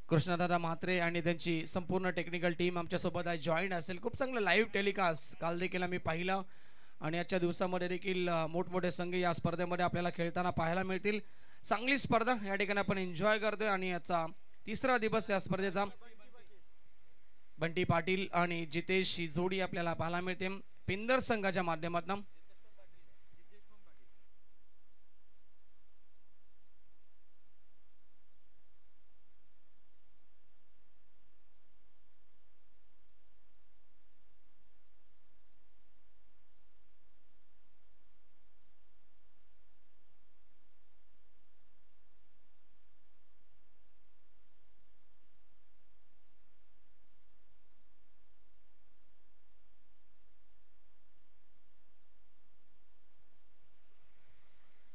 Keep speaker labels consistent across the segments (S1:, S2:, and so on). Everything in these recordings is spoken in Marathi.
S1: कृष्णदादा म्हात्रे आणि त्यांची संपूर्ण टेक्निकल टीम आमच्यासोबत आज जॉईन असेल. खूप चांगलं लाईव्ह टेलिकास्ट काल देखील आम्ही पाहिलं आणि आजच्या दिवसामध्ये देखील मोठमोठे संघ या स्पर्धेमध्ये आपल्याला खेळताना पाहायला मिळतील. चांगली स्पर्धा या ठिकाणी आपण एन्जॉय करतोय आणि याचा तिसरा दिवस या स्पर्धेचा. बंटी पाटील आणि जितेश ही जोडी आपल्याला पाहायला मिळते पिंदर संघाच्या माध्यमातून.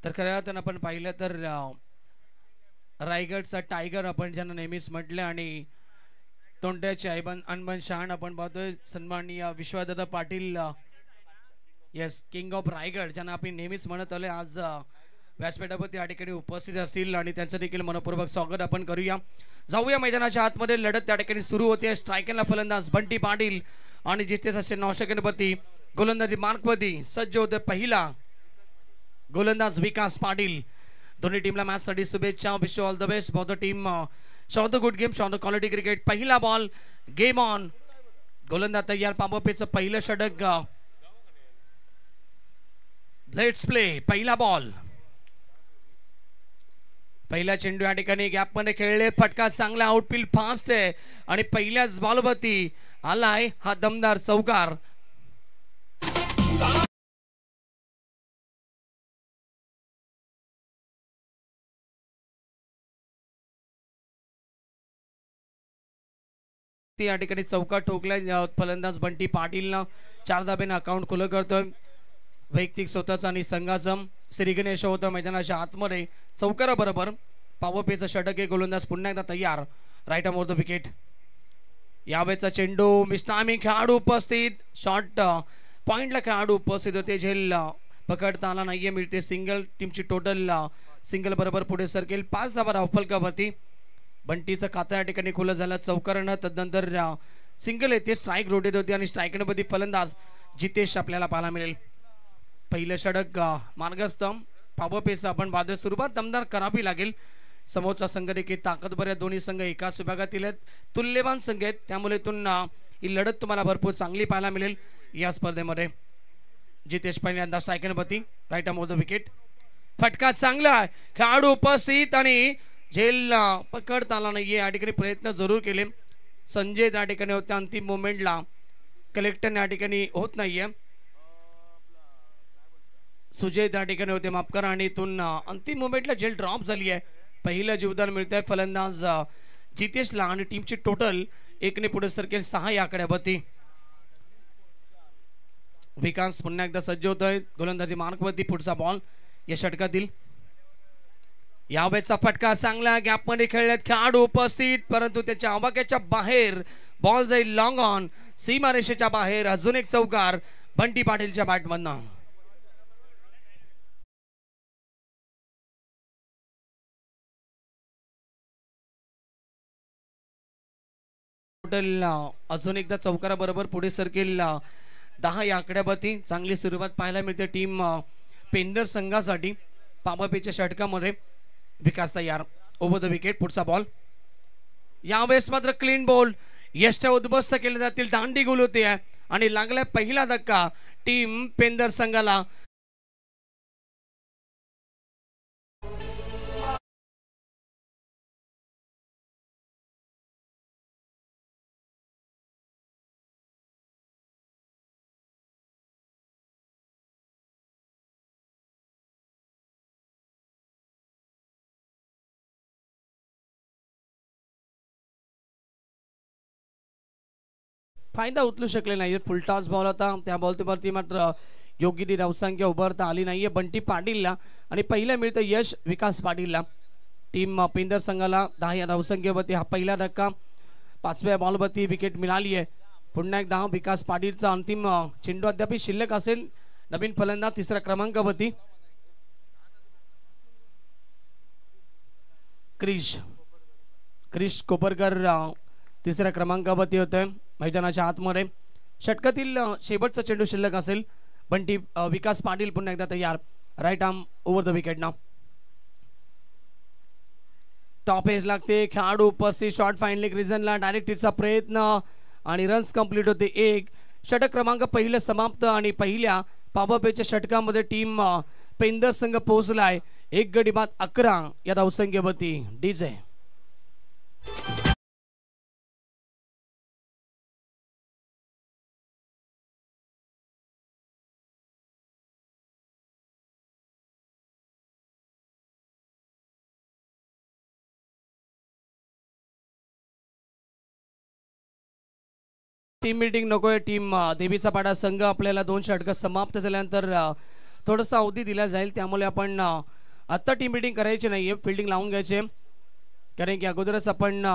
S1: तर खऱ्या अर्थानं आपण पाहिलं तर रायगडचा टायगर आपण ज्यांना नेहमीच म्हटलं आणि तोंड्याचे अनबन शहाण आपण पाहतोय सन्माननीय Vishwadada Patil yes king of Raigad ज्यांना आपण नेहमीच म्हणत आलोय. आज व्यासपीठावरती या ठिकाणी उपस्थित असतील आणि त्यांचं देखील मनपूर्वक स्वागत आपण करूया. जाऊया मैदानाच्या आतमध्ये. लढत त्या ठिकाणी सुरू होते. स्ट्रायकरला फलंदाज बंटी पाटील आणि जितेश असे 9 सेकंडवरती गोलंदाजी मार्कवरती सज्ज होते. पहिला गोलंदाज विकास पाटील. दोन्ही टीमला मॅच साठी शुभेच्छा. Wish you all the best for the team. Shaw the good game, Shaw the quality cricket. पहिला बॉल, गेम ऑन. गोलंदाज तयार. पाबपेचं पहिलं षटक. Let's play. पहिला बॉल, पहिला चेंडू या ठिकाणी गॅप मध्ये खेळले. फटका चांगला. आउटफील्ड फास्ट आहे आणि पहिल्याच बॉलवरती आलाय हा दमदार चौकार. या ठिकाणी चौकार ठोकलाय. फलंदाज बंटी पाटीलनं 4 धाब्याने अकाउंट खुलं करतोय. वैयक्तिक स्वतःचं आणि संघाचं. श्री गणेश होतं मैदानाच्या आतमध्ये. चौकाराबरोबर पावपेचं षटक आहे. गोलंदाज पुन्हा एकदा तयार. Right on the wicket. यावेळेचा चेंडू मिस्टामी खेळाडू उपस्थित. शॉर्ट पॉइंटला खेळाडू उपस्थित होते. झेल पकडता आला नाहीये. मिळते सिंगल. टीमची टोटल सिंगल बरोबर पुढे सरकेल. 5 धावा धावफलकावरती. बंटीचं खातं या ठिकाणी खुलं झालं चौकारानं. तदनंतर सिंगल येते. स्ट्राईक रोटेट होते आणि स्ट्राईकमध्ये फलंदाज जितेश आपल्याला पाहायला मिळेल. पहिलं षटक मार्गस्थ. पावपेचं आपण बाद. सुरुवात दमदार करावी लागेल. समोरचा संघ देखील ताकदवर आहे. दोन्ही संघ एकाच विभागातील आहेत. तुल्यवान संघ आहेत. त्यामुळे इथून ही लढत तुम्हाला भरपूर चांगली पाहायला मिळेल या स्पर्धेमध्ये. जितेश पहिल्यांदा स्ट्रायकरवरती. Right on the wicket. फटका चांगला. खेळाडू उपस्थित आणि झेल पकडता आला नाहीये. या ठिकाणी प्रयत्न जरूर केले. संजय त्या ठिकाणी होत्या. अंतिम मोमेंटला कलेक्टर या ठिकाणी होत नाहीये. सुजय त्या ठिकाणी होते, माफ करा. आणि इथून अंतिम मोमेंटला झेल ड्रॉप झाली आहे. पहिलं जीवदान मिळत आहे फलंदाज जितेशला आणि टीमची टोटल 1 ने पुढे सरकेल 6 या आकड्यावरती. विकास पुन्हा एकदा सज्ज होतोय. गोलंदाजी मार्कवरती. पुढचा बॉल या षटकातील. यावेळेचा फटका चांगला. गॅप मध्ये खेळण्यात खेळाडू उपस्थित, परंतु त्याच्या आवाक्याच्या बाहेर बॉल जाईल लॉंग ऑन. सीमारेषेच्या बाहेर. अजून एक चौकार बंटी पाटीलच्या बॅटमधनं. टोटल अजून एकदा चौकाराबरोबर पुढे सरकेल 10 या आकड्यावरती. चांगली सुरुवात पाहायला मिळते टीम पेंदर संघासाठी. पावपेच्या षटकामध्ये विकास तयार. Over the wicket. पुढचा बॉल. यावेळेस मात्र क्लीन बॉल. यष्टा उद्ध्वस्त केले जातील. दांडी गोल होते आणि लागलाय पहिला धक्का टीम पेंदर संघाला. फायदा उचलू शकले नाही. फुलटॉस बॉल होता. त्या बॉलवरती मात्र योग्य ती धावसंख्या उभारता आली नाहीये बंटी पाटीलला आणि पहिलं मिळतं यश विकास पाटीलला. टीम पेंदर संघाला 10 या धावसंख्येवरती हा पहिला धक्का. 5व्या बॉलवरती विकेट मिळाली आहे. पुन्हा एकदा विकास पाटीलचा अंतिम चेंडू अद्याप शिल्लक असेल. नवीन फलंदाज 3ऱ्या क्रमांकावरती. क्रिश क्रिश कोपरकर तिसऱ्या क्रमांकावरती होते मैदानाच्या आतमध्ये. षटकातील शेवटचा चेंडू शिल्लक असेल. बंटी विकास पाटील पुन्हा एकदा तयार. Right arm over the wicket नाव. टॉप एज लागते. खेळाडू उपस्थित. शॉट फाईनली रिझनला डायरेक्ट हिटचा प्रयत्न आणि रन्स कंप्लीट होते. एक षटक क्रमांक पहिलं समाप्त आणि पहिल्या पावरप्लेच्या षटकामध्ये टीम पेंदर संघ पोहोचलाय. एक गडी बाद 11 या धावसंख्येवरती. डीजे टीम मीटिंग नकोय. टीम देवीचा पाडा संघ आपल्याला 2 षटक समाप्त झाल्यानंतर थोडासा अवधी दिला जाईल. त्यामुळे आपण आत्ता टीम मीटिंग करायची नाहीये. फिल्डिंग लावून घ्यायचे कारण की अगोदरच आपण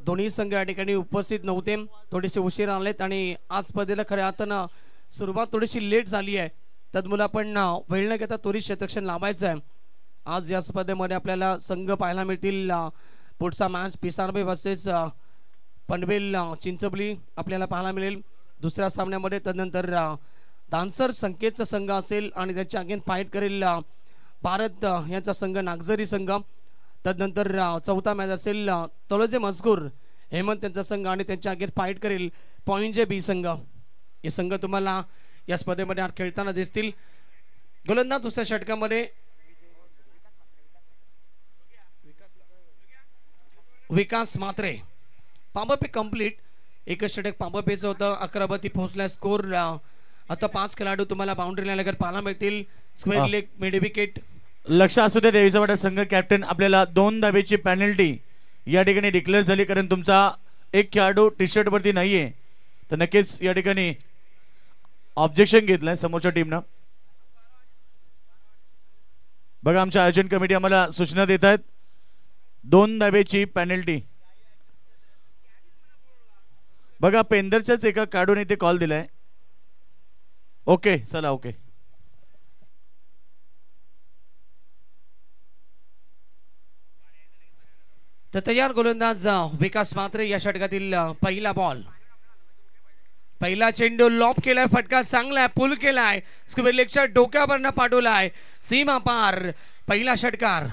S1: दोन्ही संघ या ठिकाणी उपस्थित नव्हते. थोडेसे उशीर आलेत आणि आज स्पर्धेला खऱ्या अर्थानं सुरुवात थोडीशी लेट झाली आहे. त्यामुळे आपण वेळ न घेता त्वरित क्षेत्ररक्षण लावायचं आहे. आज या स्पर्धेमध्ये आपल्याला संघ पाहायला मिळतील. पुढचा मॅच पिसारबे वर्सेस पनवेल चिंचोली आपल्याला पाहायला मिळेल दुसऱ्या सामन्यामध्ये. तदनंतर दानसर संकेतचा संघ असेल आणि त्याच्या अगेन फाईट करेल भारत यांचा संघ नागझरी संघ. तदनंतर चौथा मॅच असेल तळोजे मजकूर हेमंत यांचा संघ आणि त्यांच्या अगेन फाईट करेल पॉइंट बी संघ. हे संघ तुम्हाला या स्पर्धेमध्ये खेळताना दिसतील. गोलंदाज दुसऱ्या षटकामध्ये विकास मात्रे. पांबपे कंप्लीट. एकच षटक पांबपेचं होतं. 11 पोहोचला. स्कोर आता 5 खेळाडू तुम्हाला बाउंड्रीला लगत पाहायला मिळतील. Square leg mid wicket.
S2: लक्ष असू दे देवीचा वाडा संघ कॅप्टन आपल्याला 2 धावेची पेनल्टी या ठिकाणी डिक्लेअर झाली कारण तुमचा एक खेळाडू टी शर्ट वरती नाहीये. तर नक्कीच या ठिकाणी ऑब्जेक्शन घेतलंय समोरच्या टीमनं. बघा आमच्या आयोजन कमिटी आम्हाला सूचना देत आहेत 2 धावेची पेनल्टी. बघा पेंदरच्याच एका खेळाडूने ते कॉल दिलाय. ओके चला ओके.
S1: तर तयार गोलंदाज विकास मात्रे. या षटकातील पहिला बॉल. पहिला चेंडू लॉप केलाय. फटका चांगलाय. पुल केलाय. स्क्वेअर लेगच्या डोक्यावरनं पाठवलाय सीमा पार. पहिला षटकार.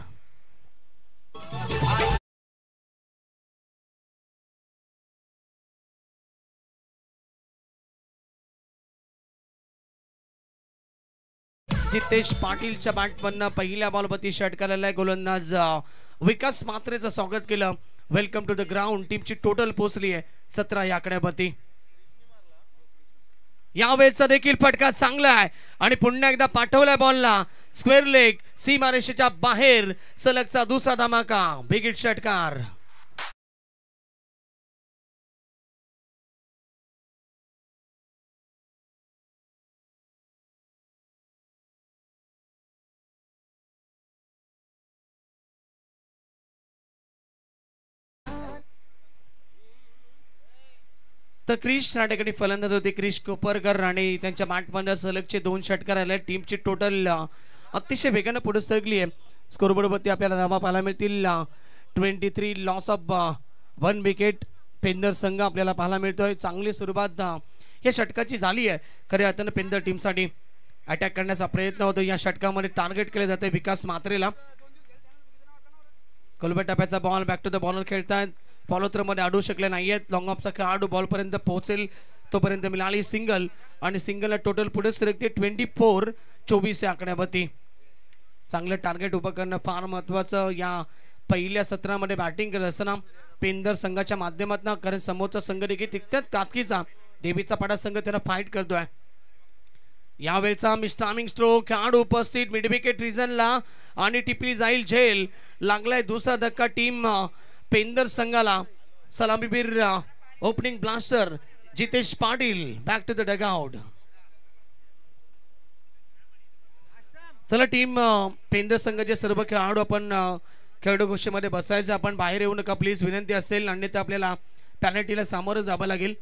S1: जितेश पाटीलच्या बॅटमधनं पहिल्या बॉलवरती षटकाराला गोलंदाज विकास मात्रेचं स्वागत केलं. Welcome to the ground. टीमची टोटल पोहोचली आहे 17 या आकड्यावरती. यावेळेचा देखील फटका चांगला आहे आणि पुन्हा एकदा पाठवलाय बॉलला स्क्वेअर लेग सीमारेषेच्या बाहेर. सलगचा दुसरा धमाका. बिग हिट षटकार. तर क्रिश या ठिकाणी फलंदाज होते क्रिश कोपरकर आणि त्यांच्या बॅटमध्ये सलगचे 2 षटकार आले. टीमची टोटल अतिशय वेगाने पुढे सरकली आहे. स्कोरबोर्डवरती आपल्याला धावा पाहायला मिळतील 23 लॉस ऑफ 1 विकेट. पेंदर संघ आपल्याला पाहायला मिळतोय. चांगली सुरुवात या षटकाची झाली आहे. खऱ्या अर्थानं पेंदर टीमसाठी अटॅक करण्याचा प्रयत्न होतो. या षटकामध्ये टार्गेट केले जाते विकास मात्रेला. कोलबा टप्प्याचा ball back to the bowler खेळतात. फॉलोथ्रोमध्ये अडू शकले नाहीयेत. लॉंग ऑफचा खेळाडू बॉल पर्यंत पोहोचेल तोपर्यंत मिळाली सिंगल आणि सिंगलला टोटल पुढे सरकते 24 या आकड्यावरती. चांगलं टार्गेट उभं करणं फार महत्वाचं या पहिल्या सत्रामध्ये बॅटिंग करत असताना पेंदर संघाच्या माध्यमातून. कारण समोरचा संघ देखील तितक्याच ताकदीचा देवीचा पाडा संघ त्याला फाईट करतोय. यावेळचा मिस्टार्मिंग स्ट्रोक. खेळाडू उपस्थित मिड विकेट रिजनला आणि टिपली जाईल झेल. लागलाय दुसरा धक्का टीम पेंदर संघाला. सलामीवीर opening blaster Jitesh Patil back to the dugout. चला टीम पेंदर संघाचे सर्व खेळाडू आपण खेळाडू गोष्टीमध्ये बसायचं. आपण बाहेर येऊ नका प्लीज विनंती असेल. अन्यथा आपल्याला पॅनल्टीला सामोरं जावं लागेल.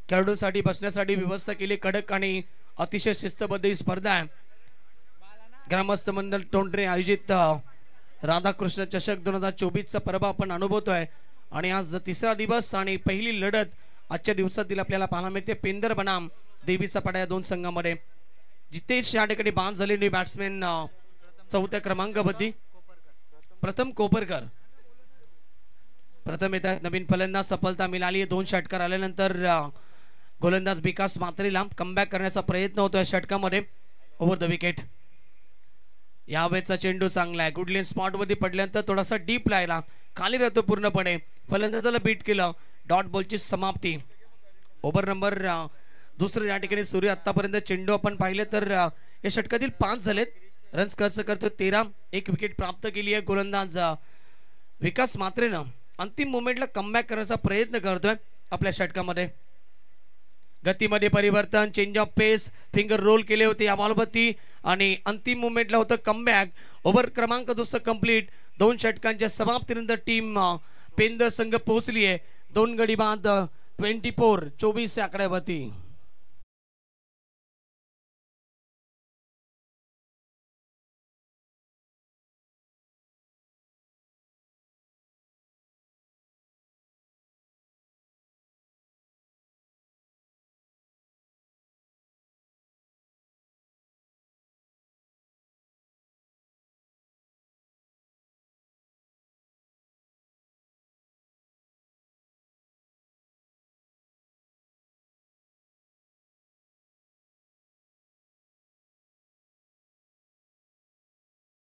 S1: खेळाडूंसाठी बसण्यासाठी व्यवस्था केली कडक आणि अतिशय शिस्तबद्ध ही स्पर्धा आहे. ग्रामस्थ मंडळ तोंडरे आयोजित राधाकृष्ण चषक 2024चा पर्व आपण अनुभवतोय आणि आज तिसरा दिवस आणि पहिली लढत आजच्या दिवसातील आपल्याला पाहायला मिळते पेंदर बनाम देवीचा पाडा या दोन संघामध्ये. जितेश या ठिकाणी बाद झालेली बॅट्समॅन चौथ्या क्रमांकावरती प्रथम कोपरकर प्रथम येतात. नवीन फलंदाज सफलता मिळाली. 2 षटकार आल्यानंतर गोलंदाज विकास मात्रेला कमबॅक करण्याचा प्रयत्न होतो या षटकामध्ये. Over the wicket. यावेळेचा चेंडू चांगला आहे. गुडलेन स्पॉट मध्ये पडल्यानंतर थोडासा डीप लायला खाली राहतो पूर्णपणे. फलंदाजाला बीट केलं. डॉट बॉलची समाप्ती. ओव्हर नंबर दुसरं या ठिकाणी सूर्य. आतापर्यंत चेंडू आपण पाहिले तर या षटकातील 5 झालेत. रन्स खर्च करतो 13. 1 विकेट प्राप्त केली आहे. गोलंदाज विकास मात्रेनं अंतिम मोमेंटला कमबॅक करण्याचा प्रयत्न करतोय आपल्या षटकामध्ये. गतीमध्ये परिवर्तन. Change of pace. Finger roll केले होते या बॉलवरती आणि अंतिम मोमेंटला होतं कमबॅक. ओव्हर क्रमांक दुसरं कंप्लीट. 2 षटकांच्या समाप्तीनंतर टीम पेंदर संघ पोहोचली आहे 2 गडी बाद 24 या आकड्यावरती.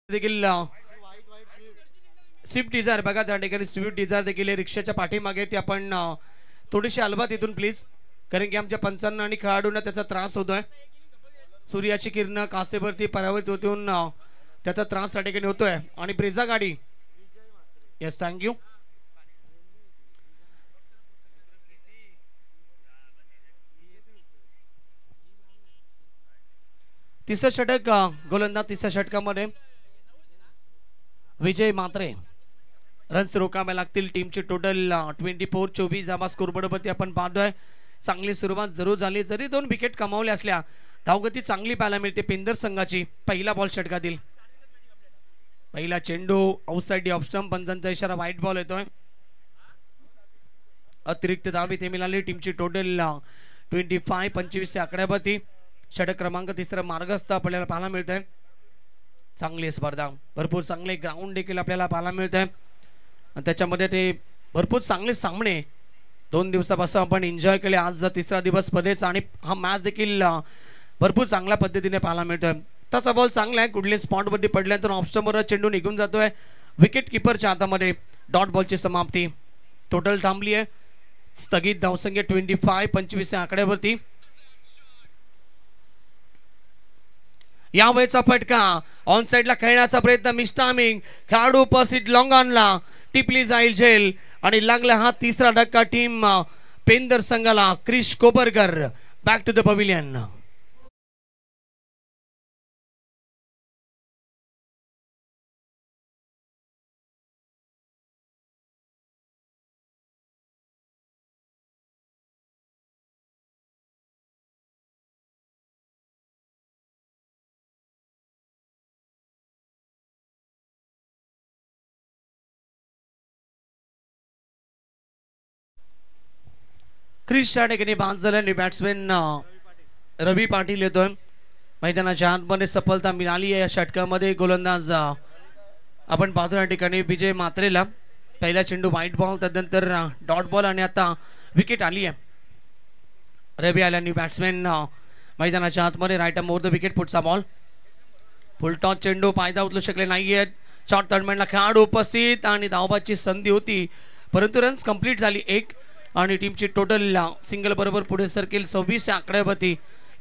S1: देखील स्विफ्ट डिझायर बघा त्या ठिकाणी स्विफ्ट डिझायर देखील रिक्षाच्या पाठीमागे ती आपण थोडीशी हलवा तिथून प्लीज, कारण की आमच्या पंचांना आणि खेळाडूंना त्याचा त्रास होतोय. सूर्याची किरण काचेवरती परावर्तित होऊन त्याचा त्रास त्या ठिकाणी होतोय. आणि ब्रेझा गाडी. Yes thank you. तिसरं षटक गोलंदाज तिसऱ्या षटकामध्ये विजय मात्रे. रन्स रोखावे लागतील. टीमची टोटल 24 धावा स्कोरबोर्डवरती आपण पाहतोय. चांगली सुरुवात जरूर झाली. जरी 2 विकेट कमावल्या असल्या धावगती चांगली पाहायला मिळते पेंदर संघाची. पहिला बॉल षटकातील पहिला चेंडू आउटसाइड ऑफ स्टंप. पंचांचा इशारा व्हाईट बॉल येतोय. अतिरिक्त धाव इथे मिळाली. टीमची टोटल 25 या आकड्यावरती. षटक क्रमांक तिसरा मार्गस्थ आपल्याला पाहायला मिळतंय. चांगली स्पर्धा. भरपूर चांगले ग्राउंड देखील आपल्याला पाहायला मिळत आहे आणि त्याच्यामध्ये ते भरपूर चांगले सामने 2 दिवसापासून आपण एन्जॉय केले. आज तिसरा दिवस स्पर्धेचा आणि हा मॅच देखील भरपूर चांगल्या पद्धतीने पाहायला मिळतोय. त्याचा बॉल चांगला आहे. गुडले स्पॉटवरती पडल्यानंतर ऑफस्टंपवर चेंडू निघून जातोय विकेट किपरच्या हातामध्ये. डॉट बॉलची समाप्ती. टोटल थांबली आहे. स्थगित धावसंख्या 25 या आकड्यावरती. यावेळेचा फटका ऑन साइडला खेळण्याचा प्रयत्न. मिस्टामिंग खेळाडू उपस्थित लॉंगॉनला टिपली जाईल झेल आणि लागला हा तिसरा धक्का टीम पेंदर संघाला. Krish Koparkar back to the pavilion. Krish या ठिकाणी बाद झाल्याने बॅट्समॅन रवी पाटील येतोय. मैदानाच्या आतमध्ये सफलता मिळाली आहे या षटकामध्ये. गोलंदाज आपण पाहतो या ठिकाणी विजय मात्रेला. पहिला चेंडू व्हाईट बॉल, त्यानंतर डॉट बॉल आणि आता विकेट आली आहे. रवी आल्याने बॅट्समॅन मैदानाच्या आतमध्ये right arm over the wicket. पुढचा बॉल फुल टॉस चेंडू पायदा उचलू शकले नाहीयेत. शॉर्ट टर्नमेंटला खेळाडू उपस्थित आणि धावबाची संधी होती परंतु रन्स कंप्लीट झाली 1 आणि टीमची टोटल सिंगल बरोबर पुढे सरकेल 26 या आकड्यावरती.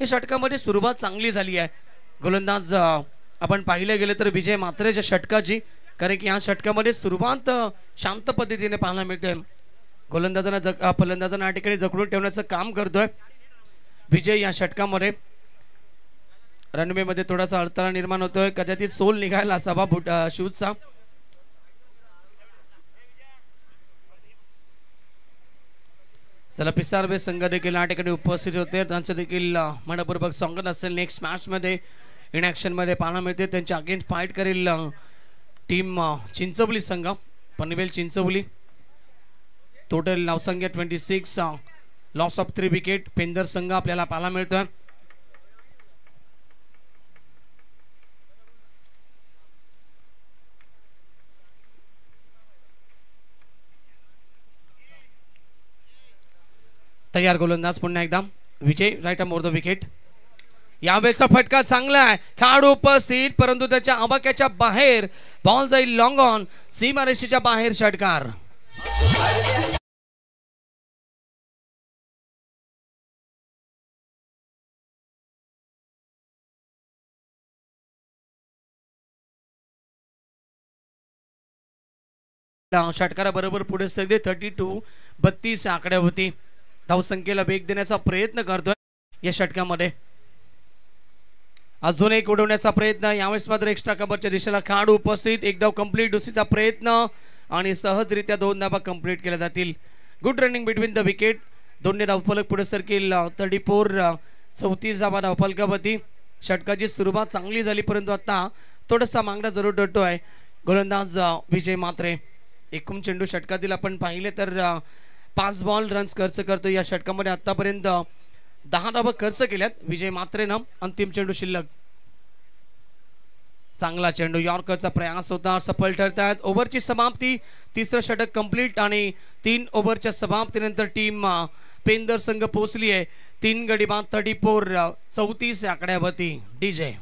S1: या षटकामध्ये सुरुवात चांगली झाली आहे. गोलंदाज आपण पाहिले गेले तर विजय मात्रेच्या षटकाची, कारण की या षटकामध्ये सुरुवात शांत पद्धतीने पाहायला मिळते. गोलंदाजांना फलंदाजांना या ठिकाणी जखडून ठेवण्याचं काम करतोय विजय. या षटकामध्ये रनवे मध्ये थोडासा अडथळा निर्माण होतोय. कदाचित सोल निघायला असावा शूजचा. चला पिसारबे संघ देखील या ठिकाणी उपस्थित होते. त्यांचं देखील मनपूर्वक स्वागत असेल. नेक्स्ट मॅच मध्ये इन ऍक्शन मध्ये पाहायला मिळते. त्यांच्या अगेन्स्ट फाईट करेल टीम चिंचवली संघ पनवेल चिंचवली टोटल नावसंख्या 26 लॉस ऑफ 3 विकेट पेंदर संघ आपल्याला पाहायला मिळतोय तयार गोलंदाज पुन्हा एकदा Vijay right more the wicket यावेळेचा फटका चांगला आहे खेळाडू उपस्थित परंतु त्याच्या आवाक्याच्या बाहेर बॉल जाईल लॉंग ऑन सीमारेषेच्या बाहेर षटकार षटकाराबरोबर पुढे सगळे 32 आकड्यावरती धावसंख्येला वेग देण्याचा प्रयत्न करतोय या षटकामध्ये अजून एक उडवण्याचा प्रयत्न यावेळेस मात्र एक्स्ट्रा कव्हरच्या दिशेला खेळाडू उपस्थित एक धाव कंप्लीट दुसरीचा प्रयत्न आणि सहजरित्या 2 धावा कंप्लीट केल्या जातील good running between the wicket दोन्ही धावफलक पुढे सरकेल 34 धावा धावफलकावरती षटकाची सुरुवात चांगली झाली परंतु आता थोडासा मागणा जरूर डटतोय गोलंदाज विजय मात्रे एकूण चेंडू षटकातील आपण पाहिले तर 5 बॉल रन्स खर्च करतो या षटकामध्ये आतापर्यंत 10 धावा खर्च केल्यात विजय मात्रेनं अंतिम चेंडू शिल्लक चांगला चेंडू यॉर्करचा प्रयास होता सफल ठरतात ओव्हरची समाप्ती तिसरं षटक कंप्लीट आणि 3 ओव्हरच्या समाप्तीनंतर टीम पेंदर संघ पोहोचली आहे 3 गडी बाद 34 आकड्यावरती डीजे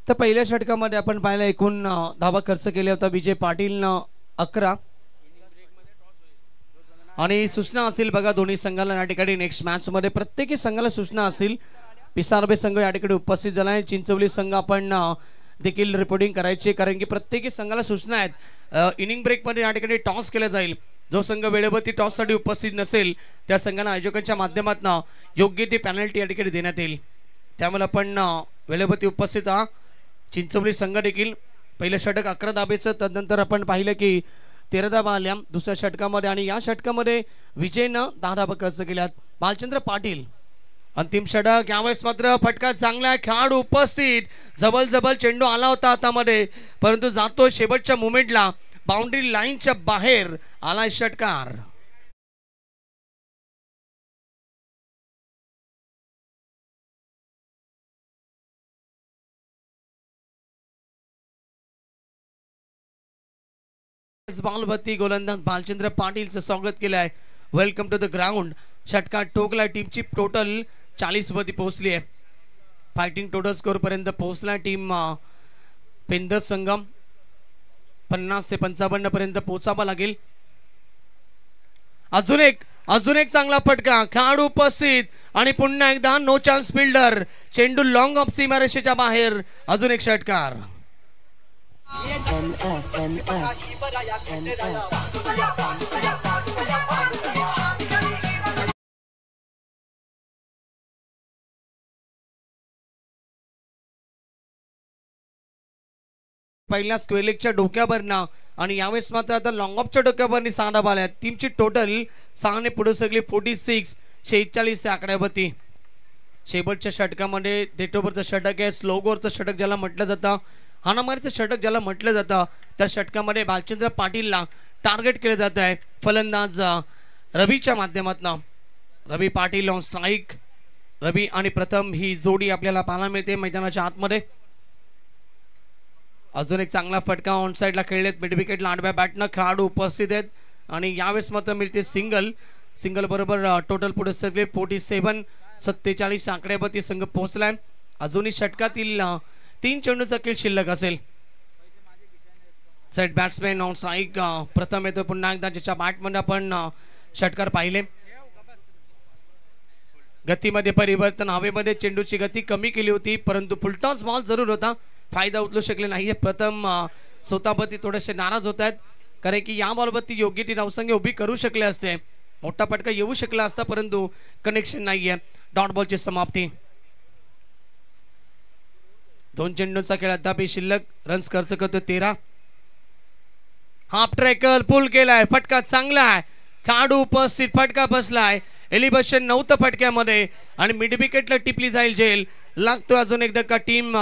S1: तर पहिल्या षटकामध्ये आपण पाहिलं एकूण धावा खर्च केले होता विजय पाटील 11 आणि सूचना असतील बघा दोन्ही संघाला या ठिकाणी नेक्स्ट मॅच मध्ये प्रत्येकी संघाला सूचना असतील पिसारबे संघ या ठिकाणी उपस्थित झाला आहे चिंचवली संघ आपण देखील रिपोर्टिंग करायची कारण की प्रत्येकी संघाला सूचना आहेत इनिंग ब्रेक मध्ये या ठिकाणी टॉस केला जाईल जो संघ वेळेवरती टॉस साठी उपस्थित नसेल त्या संघाला आयोजकांच्या माध्यमातून योग्य ती पेनल्टी या ठिकाणी देण्यात येईल त्यामुळे आपण वेळेवरती उपस्थित आहात चिंचवली संघ देखील पहिलं षटक 11 धाबेचं तदनंतर आपण पाहिलं की 13 धाबा आल्या दुसऱ्या षटकामध्ये आणि या षटकामध्ये विजयनं 10 धाबा खर्च केल्यात बालचंद्र पाटील अंतिम षटक यावेळेस मात्र फटका चांगला खेळाडू उपस्थित जबल चेंडू आला होता हातामध्ये परंतु जातो शेवटच्या मुमेंटला बाउंड्री लाईनच्या बाहेर आला षटकार बॉलवरती गोलंदाज बालचंद्र पाटीलचं स्वागत केलं आहे वेलकम टू द ग्राउंड षटकार ठोकला टीमची टोटल 40 वरती पोहोचली आहे फायटिंग टोटल स्कोर पर्यंत पोहोचला टीम पेंदर संघ 50 ते 55 पर्यंत पोहोचावा लागेल अजून एक चांगला फटका खेळाडू उपस्थित आणि पुन्हा एकदा नो चान्स फिल्डर चेंडू लॉंग ऑफ सीमारेषेच्या बाहेर अजून एक षटकार पहिल्या स्क्वेलेकच्या डोक्यावरनं आणि यावेळेस मात्र आता लॉंग ऑफच्या डोक्यावरनी 6 धावा आल्या टीमची टोटल 6 ने पुढे सगळी 46 46 आकड्यावरती शेवटच्या षटकामध्ये डेट ओव्हरचं षटक आहे स्लो ओव्हरचं षटक ज्याला म्हटलं जातं हाणामारीचं षटक ज्याला म्हटलं जातं त्या षटकामध्ये बालचंद्र पाटीलला टार्गेट केलं जात आहे फलंदाज रवीच्या माध्यमातून रवी पाटील ऑन स्ट्राईक रवी आणि प्रथम ही जोडी आपल्याला पाहायला मिळते मैदानाच्या आतमध्ये अजून एक चांगला फटका ऑन साइडला खेळलेत मिड विकेटला आडव्या बॅटनं खेळाडू उपस्थित आहेत आणि यावेळेस मात्र मिळते सिंगल बरोबर टोटल पुढे सगळे 47 आकड्यावरती संघ पोहोचलाय अजूनही षटकातील 3 चेंडूचा खेळ शिल्लक असेल सेट बॅट्समॅन ऑन स्ट्राईक प्रथम येतो पुन्हा एकदा ज्याच्या बॅटमध्ये आपण षटकार पाहिले गतीमध्ये परिवर्तन हवेमध्ये चेंडूची गती कमी केली होती परंतु फुलटॉस बॉल जरूर होता फायदा उचलू शकले नाहीये प्रथम स्वतःवरती थोडेसे नाराज होत आहेत कारण की या बॉलवरती योग्य ती धावसंख्या उभी करू शकले असते, मोठा फटका येऊ शकला असता, परंतु कनेक्शन नाहीये. डॉट बॉलची समाप्ती. 2 चेंडूंचा खेळ अद्याप शिल्लक. रन्स खर्च करतो 13. हाफ ट्रॅकर पुल केलाय, फटका चांगला आहे, खेळाडू उपस्थित, फटका बसलाय. एलिव्हेशन नव्हतं फटक्यामध्ये आणि मिड विकेटला टिपली जाईल झेल. लागतोय अजून एक धक्का टीम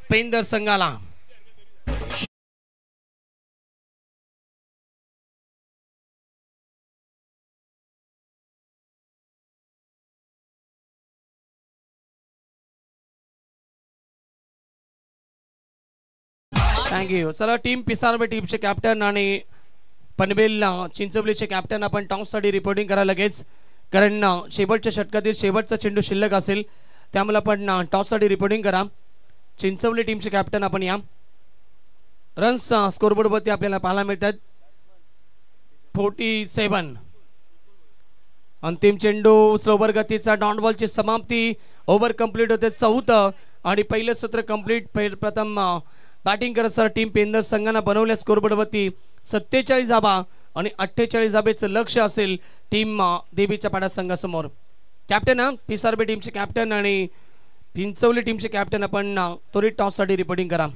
S1: पेंदर संघाला. थँक्यू. चला टीम पिसारबे टीमचे कॅप्टन आणि पनवेल चिंचवलीचे कॅप्टन आपण टॉससाठी रिपोर्टिंग करा लगेच, कारण शेवटच्या षटकातील शेवटचा चेंडू शिल्लक असेल, त्यामुळे आपण टॉससाठी रिपोर्टिंग करा. चिंचवली टीमचे कॅप्टन आपण या. रन्स स्कोरबोर्डवरती आपल्याला पाहायला मिळतात 47. अंतिम चेंडू स्लोवर गतीचा. डॉट बॉलची समाप्ती. ओव्हर कंप्लीट होते 4 आणि पहिलं सत्र कंप्लीट. प्रथम बॅटिंग करत टीम पेंदर संघानं बनवल्या स्कोरबोर्डवरती 47 धाबा आणि 48 धाबेचं लक्ष असेल टीम देवीच्या पाडा संघासमोर. कॅप्टन पिसारबे टीमचे कॅप्टन आणि चिंचवली टीमचे कॅप्टन आपण त्वरित टॉससाठी रिपोर्टिंग करा.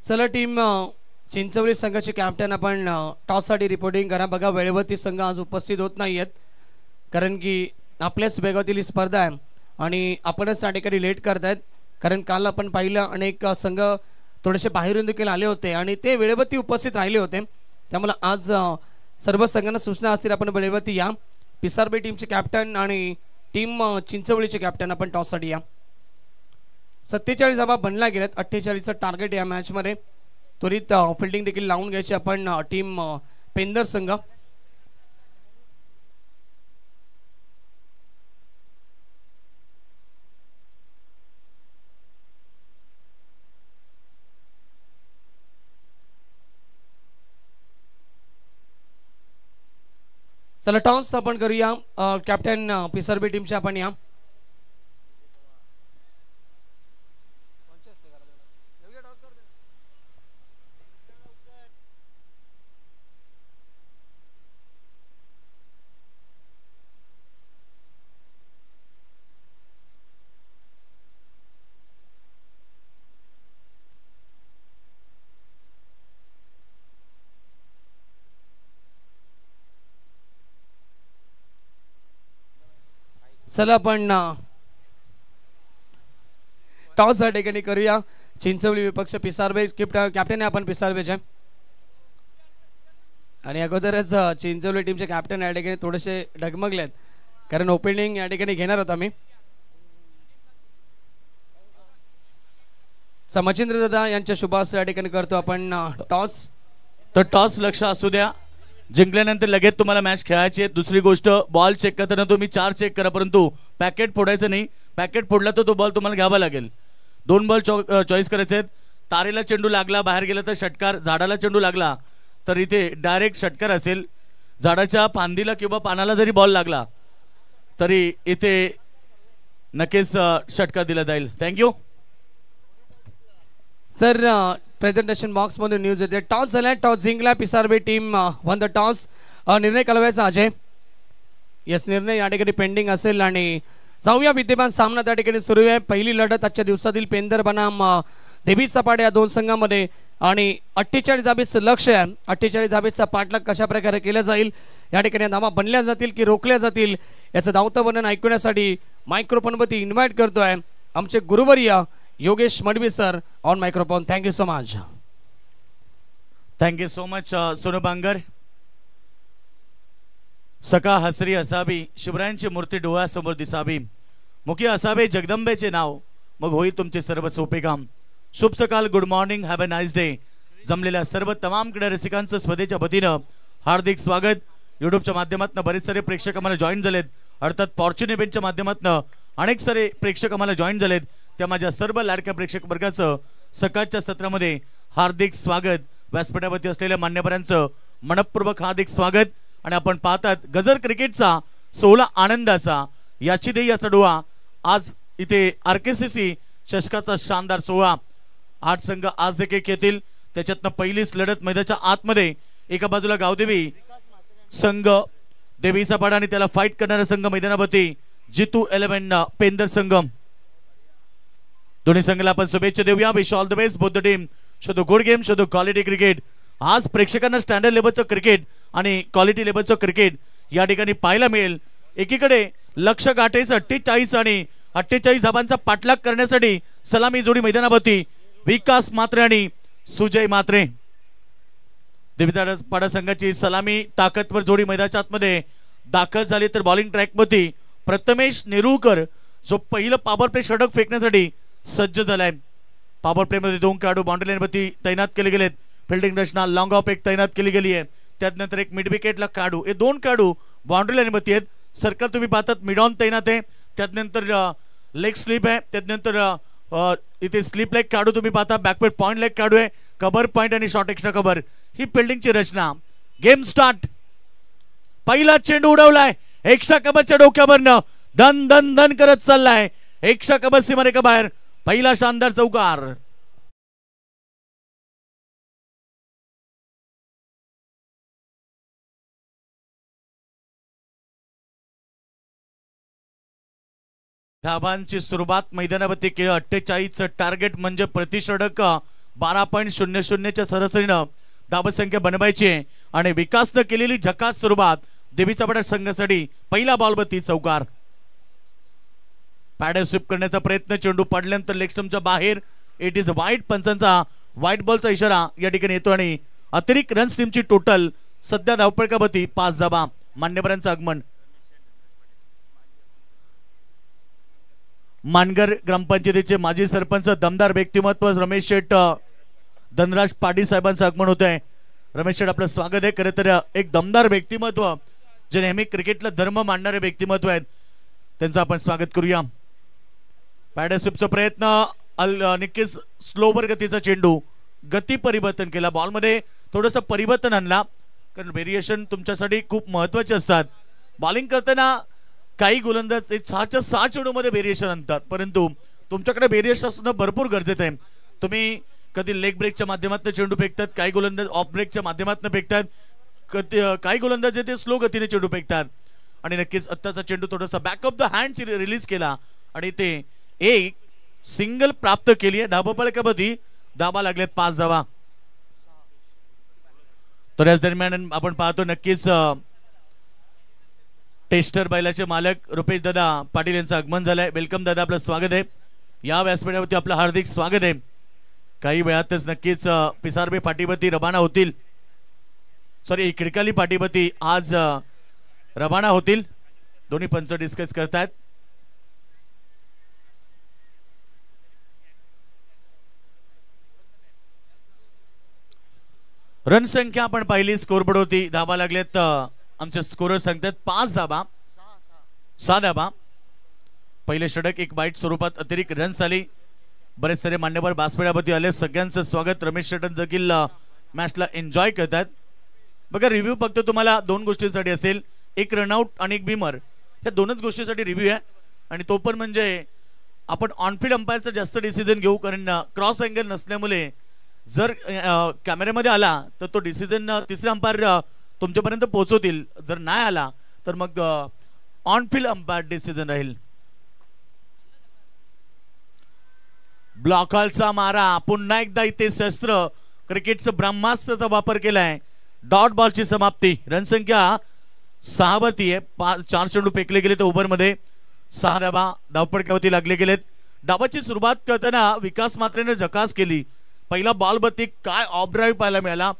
S1: चला टीम चिंचवली संघाचे कॅप्टन आपण टॉससाठी रिपोर्टिंग करा. बघा वेळेवरती संघ आज उपस्थित होत नाहीयेत, कारण की आपल्याच वेगातील ही स्पर्धा आहे आणि आपणच त्या ठिकाणी लेट करतायत. कारण काल आपण पाहिलं अनेक संघ थोडेसे बाहेरून देखील आले होते आणि ते वेळेवरती उपस्थित राहिले होते, त्यामुळे आज सर्व संघांना सूचना असतील आपण वेळेवरती या. पिसारबे टीमचे कॅप्टन आणि टीम चिंचवलीचे कॅप्टन आपण टॉससाठी या. 47 धाबा बनला गेल्यात. 48चं टार्गेट या मॅच मध्ये. त्वरित फिल्डिंग देखील लावून घ्यायची आपण टीम पेंदर संघ. चला टॉस आपण करूया. कॅप्टन पिसारबे टीमचे आपण या. चला आपण टॉस या ठिकाणी करूया. चिंचवली विपक्ष पिसारबे. कॅप्टन आहे आपण पिसारबेचे आणि अगोदरच चिंचवली टीमचे कॅप्टन या ठिकाणी थोडेसे डगमगलेत, कारण ओपनिंग या ठिकाणी घेणार होता मी. मच्छिंद्र दादा यांच्या शुभास या ठिकाणी करतो आपण टॉस.
S2: तर टॉस लक्ष असू द्या, जिंकल्यानंतर लगेच तुम्हाला मॅच खेळायची आहे. दुसरी गोष्ट, बॉल चेक करताना तुम्ही 4 चेक करा, परंतु पॅकेट फोडायचं नाही. पॅकेट फोडला तर तो बॉल तुम्हाला घ्यावा लागेल. 2 बॉल चॉईस करायचे आहेत. तारेला चेंडू लागला, बाहेर गेला तर षटकार. झाडाला चेंडू लागला तर इथे डायरेक्ट षटकार असेल. झाडाच्या फांदीला किंवा पानाला जरी बॉल लागला तरी इथे नक्कीच षटकार दिला जाईल. Thank you
S1: sir. प्रेझेंटेशन बॉक्स मध्ये न्यूज येते. टॉस झाला, टॉस जिंकला पिसारबे टीम. One the toss. निर्णय कळवायचा अजय. यस, निर्णय या ठिकाणी पेंडिंग असेल आणि जाऊया विद्यमान सामना त्या ठिकाणी सुरू आहे. पहिली लढत आजच्या दिवसातील पेंदर बनाम देवी सपाट या 2 संघांमध्ये आणि 48 धाबेचं लक्ष आहे. 48 धाबेचा पाठलाग कशा प्रकारे केला जाईल, या ठिकाणी धावा बनल्या जातील की रोखल्या जातील, याचं धावतं वर्णन ऐकण्यासाठी मायक्रोफोनवरती इन्व्हाइट करतोय आमचे गुरुवर्य Yogesh Madvi sir on microphone. Thank you so much.
S2: Thank you so much Sonu Bangar. सका हसरी असावी, शिवरायांची मूर्ती डोळ्यासमोर दिसावी, मुखी असावे जगदंबेचे नाव, मग होई तुमचे सर्व सोपे काम. शुभ सकाळ, good morning, have a nice day. जमलेल्या सर्व तमाम क्रीडा रसिकांचं स्पर्धेच्या वतीनं हार्दिक स्वागत. युट्यूबच्या माध्यमातून बरेच सारे प्रेक्षक आम्हाला जॉईन झालेत, अर्थात फॉर्च्यून इव्हेंटच्या माध्यमातून अनेक सारे प्रेक्षक आम्हाला जॉईन झालेत. त्या माझ्या सर्व लाडक्या प्रेक्षक वर्गाचं सकाळच्या सत्रामध्ये हार्दिक स्वागत. व्यासपीठावरती असलेल्या मान्यवरांचं मनपूर्वक हार्दिक स्वागत. आणि आपण पाहतात गजर क्रिकेटचा 16 आनंदाचा याची दे याचा डोळा. आज इथे आरकेसीसी चषकाचा शानदार 16 8 संघ आज देखील येतील. त्याच्यातनं पहिलीच लढत मैदानाच्या आतमध्ये एका बाजूला गावदेवी संघ देवीचा पाडा आणि त्याला फाईट करणारा संघ मैदानावरती जितू 11 पेंदर संघ. दोन्ही संघाला आपण शुभेच्छा देऊया. Wish all the best both the team. Show the good game, show the quality cricket. आज प्रेक्षकांना स्टँडर्ड लेवलचं क्रिकेट आणि क्वालिटी लेवलचं क्रिकेट या ठिकाणी पाहायला मिळेल. एकीकडे लक्ष गाठेच 48 आणि 48 धाबांचा पाठलाग करण्यासाठी सलामी जोडी मैदानावरती विकास मात्रे आणि सुजय मात्रे. देवीपाडा संघाची सलामी ताकदवर जोडी मैदानाच्या आतमध्ये दाखल झाली. तर बॉलिंग ट्रॅकवरती प्रथमेश नेरुळकर जो पहिलं पॉवर प्ले षटक फेकण्यासाठी सज्ज झालाय. पॉवर प्ले मध्ये 2 खेळाडू बाउंड्री लाईनवरती तैनात केले गेलेत. फिल्डिंग रचना लॉंग ऑफ एक तैनात केली गेली आहे. त्यानंतर एक मिड विकेटला खेळाडू, हे 2 खेळाडू बाउंड्री लाईनवरती आहेत. सर्कल तुम्ही पाहतात मिड ऑन तैनात आहे. त्यानंतर लेग स्लिप आहे. त्यानंतर इथे स्लिप लेग खेळाडू तुम्ही पाहता. बॅकवर्ड पॉइंट लेग खेळाडू आहे. कव्हर पॉइंट आणि शॉर्ट एक्स्ट्रा कव्हर ही फिल्डिंगची रचना. Game start. पहिला चेंडू उडवलाय एक्स्ट्रा कव्हरच्या डोक्यावरनं धन धन धन करत चाललाय. एक्स्ट्रा कव्हर सीमारेखा बाहेर. पहिला शानदार चौकार. धाबांची सुरुवात मैदानावरती केली. 48 टार्गेट म्हणजे प्रति षटक 12.00 च्या सरासरीनं धावसंख्या बनवायची आहे. आणि विकासनं केलेली झकास सुरुवात देवीचा पाडा संघासाठी. पहिला बॉलवरती चौकार. पॅडल स्वीप करण्याचा प्रयत्न, चेंडू पडल्यानंतर लेग स्टंपच्या बाहेर. इट इज वाईट. पंचांचा व्हाईट बॉलचा इशारा या ठिकाणी येतो आणि अतिरिक्त रन्स टीमची टोटल सध्या धावपळकावरती 5 धाबा. मान्यवरांचं आगमन. मानगर ग्रामपंचायतीचे माजी सरपंच दमदार व्यक्तिमत्व रमेश शेठ धनराज पाटील साहेबांचं आगमन होत आहे. रमेश शेठ आपलं स्वागत आहे. खरं तर एक दमदार व्यक्तिमत्व जे नेहमी क्रिकेटला धर्म मानणारे व्यक्तिमत्व आहेत, त्यांचं आपण स्वागत करूया. पॅडस्विपचा प्रयत्न नक्कीच स्लोवर गतीचा चेंडू. गती परिवर्तन केला. बॉलमध्ये थोडंसं परिवर्तन आणला, कारण व्हेरिएशन तुमच्यासाठी खूप महत्वाचे असतात. बॉलिंग करताना काही गोलंदाज 6च्या 6 चेंडूमध्ये व्हेरिएशन आणतात, परंतु तुमच्याकडे व्हेरिएशन असणं भरपूर गरजेचं आहे. तुम्ही कधी लेग ब्रेकच्या माध्यमातून चेंडू फेकतात, काही गोलंदाज ऑफ ब्रेकच्या माध्यमातून फेकतात, काही गोलंदाज ते स्लो गतीने चेंडू फेकतात. आणि नक्कीच आत्ताचा चेंडू थोडासा back of the hand release केला आणि ते एक सिंगल प्राप्त केली आहे. धाबापळकावरती धाबा लागलेत 5 धाबा. तर याच दरम्यान आपण पाहतो नक्कीच टेस्टर बैलाचे मालक रुपेश दादा पाटील यांचं आगमन झालंय. वेलकम दादा, आपलं स्वागत आहे. या व्यासपीठावरती आपलं हार्दिक स्वागत आहे. काही वेळातच नक्कीच पिसारबे पाटीवरती रवाना होतील. सॉरी, खिडकाली पाटीवरती आज रवाना होतील. दोन्ही पंच डिस्कस करतायत. रन संख्या आपण पाहिली स्कोरबोर्ड होती. धाबा लागलेत. आमचे स्कोरर सांगतात 5 धाबा, 6 धाबा. पहिले षटक एक वाईट स्वरूपात अतिरिक्त रन्स आली. बरेच सारे मान्यवर व्यासपीठावरती आले. सगळ्यांचं स्वागत. रमेश शेटन देखील मॅचला एन्जॉय करतात. बघा, रिव्ह्यू फक्त तुम्हाला 2 गोष्टींसाठी असेल. एक रनआउट आणि एक बिमर. या 2च गोष्टींसाठी रिव्ह्यू आहे. आणि तो पण म्हणजे आपण ऑनफिल्ड अंपायरचा जास्त डिसिजन घेऊ, कारण क्रॉस अँगल नसल्यामुळे जर कॅमेऱ्यामध्ये आला तर तो डिसिजन तिसरे अंपायर तुमच्यापर्यंत पोहोचवतील. जर नाही आला तर मग ऑनफिल्ड अंपायर डिसिजन राहील. ब्लॉक हॉलचा मारा. पुन्हा एकदा इथे शस्त्र क्रिकेटचं ब्रह्मास्त्राचा वापर केलाय. डॉट बॉलची समाप्ती. रणसंख्या 6 वरती आहे. 4 चेंडू फेकले गेले तर ओव्हरमध्ये 6 धाबा धावपळकावरती लागले गेलेत. डावाची सुरुवात करताना विकास मात्रेने झकास केली. पहिला बॉल वरती काय ऑफ ड्राईव्ह पाहायला मिळाला.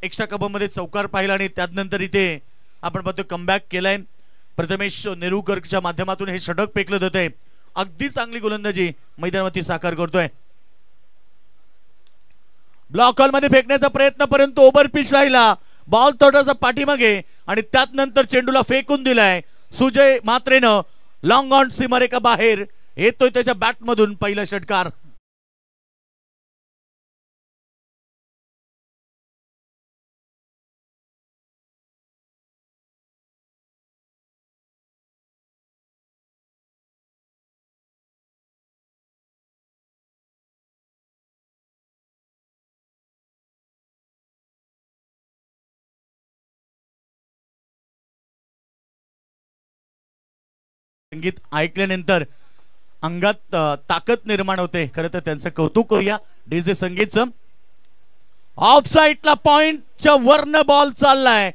S2: एक्स्ट्रा कव्हरमध्ये चौकार पाहिला आणि त्यानंतर इथे आपण पाहतो कमबॅक केलाय. प्रथमेश नेरुळकरच्या माध्यमातून हे षटक फेकलं जात आहे. अगदी चांगली गोलंदाजी मैदानावरती साकार करतोय. ब्लॉक हॉल मध्ये फेकण्याचा प्रयत्न परंतु ओव्हर पिच राहिला. बॉल थोडासा पाठीमागे आणि त्यात नंतर चेंडूला फेकून दिलाय. सुजय म्हात्रेनं लॉंग ऑन सीमारेखा बाहेर येतोय त्याच्या बॅट मधून पहिला षटकार. संगीत ऐकल्यानंतर अंगात ताकद निर्माण होते. खरं तर त्यांचं कौतुक करूया डीजे संगीतचं. ऑफ साइडला पॉइंटच्या वरनं बॉल चाललाय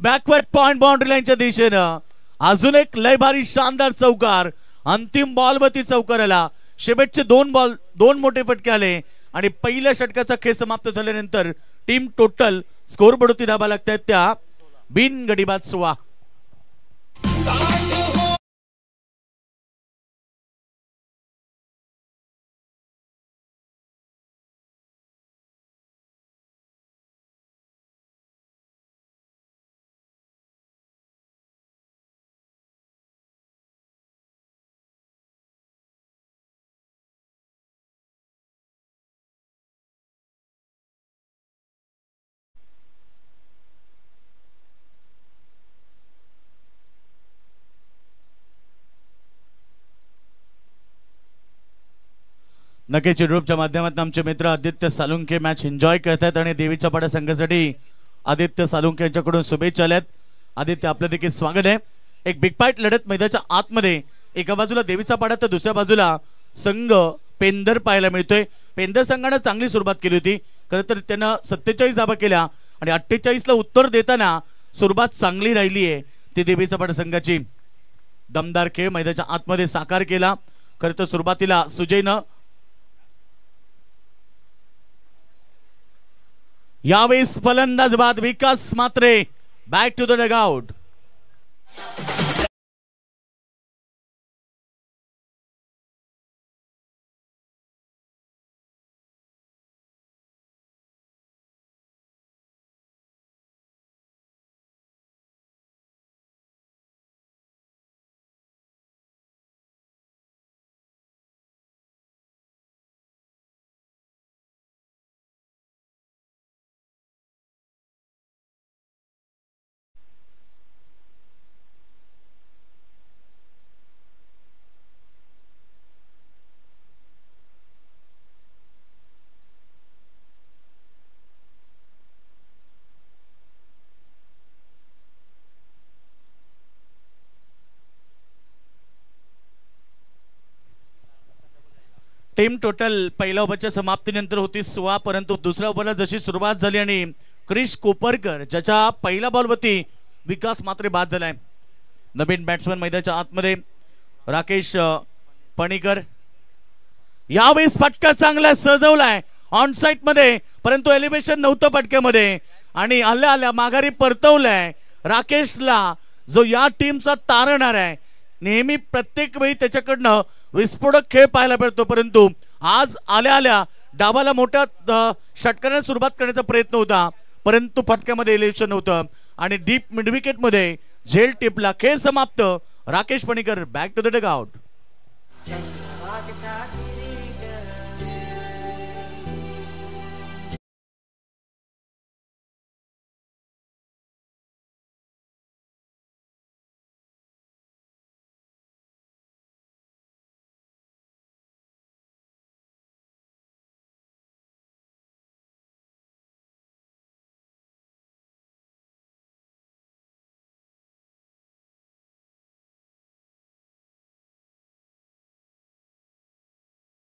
S2: बॅकवर्ड पॉइंट बाउंड्री लाईनच्या दिशेनं. अजून एक लय भारी शानदार चौकार. अंतिम बॉल वरती चौकार आला. शेवटचे दोन मोठे फटके आले आणि पहिल्या षटकाचा खेळ समाप्त झाल्यानंतर टीम टोटल स्कोर बढती धाबा लागतात त्या बिन गडीबाद 16. नक्कीच युट्यूबच्या माध्यमातून आमचे मित्र आदित्य सालुंके मॅच एन्जॉय करतात आणि देवीच्या पाड्या संघासाठी आदित्य सालुंके यांच्याकडून शुभेच्छा आल्यात. आदित्य आपलं देखील स्वागत आहे. एक बिग फाईट लढत मैदानाच्या आतमध्ये एका बाजूला देवीचा पाडा तर दुसऱ्या बाजूला संघ पेंदर पाहायला मिळतोय. पेंदर संघाने चांगली सुरुवात केली होती. खरं तर त्यांना 47 धाबा केल्या आणि 48 ला उत्तर देताना सुरुवात चांगली राहिली आहे ती देवीचा पाडा संघाची. दमदार खेळ मैदानाच्या आतमध्ये साकार केला. खरं तर सुरुवातीला सुजयनं यावेळेस फलंदाज बाद Vikas Mhatre back to the dugout. Team total पहिल्या ओव्हरच्या समाप्तीनंतर होती 16 परंतु दुसऱ्या ओव्हरला जशी सुरुवात झाली आणि क्रिश कोपरकर ज्याच्या पहिल्या बॉलवरती विकास मात्र बाद झालाय. नवीन बॅट्समन मैदानाच्या आतमध्ये राकेश पणीकर. यावेळेस फटका चांगला सजवलाय ऑन साइड मध्ये परंतु एलिव्हेशन नव्हतं फटक्यामध्ये आणि आल्या आल्या माघारी परतवलाय राकेशला जो या टीमचा तारणहार आहे. नेहमी प्रत्येक वेळी त्याच्याकडनं विस्फोटक खेळ पाहायला मिळतो परंतु आज आल्या आल्या डावाला मोठ्या षटकाने सुरुवात करण्याचा प्रयत्न होता परंतु फटक्यामध्ये एलिव्हेशन नव्हतं आणि डीप मिड विकेट मध्ये झेल टिपला. खेळ समाप्त. Rakesh Panikar back to the dugout.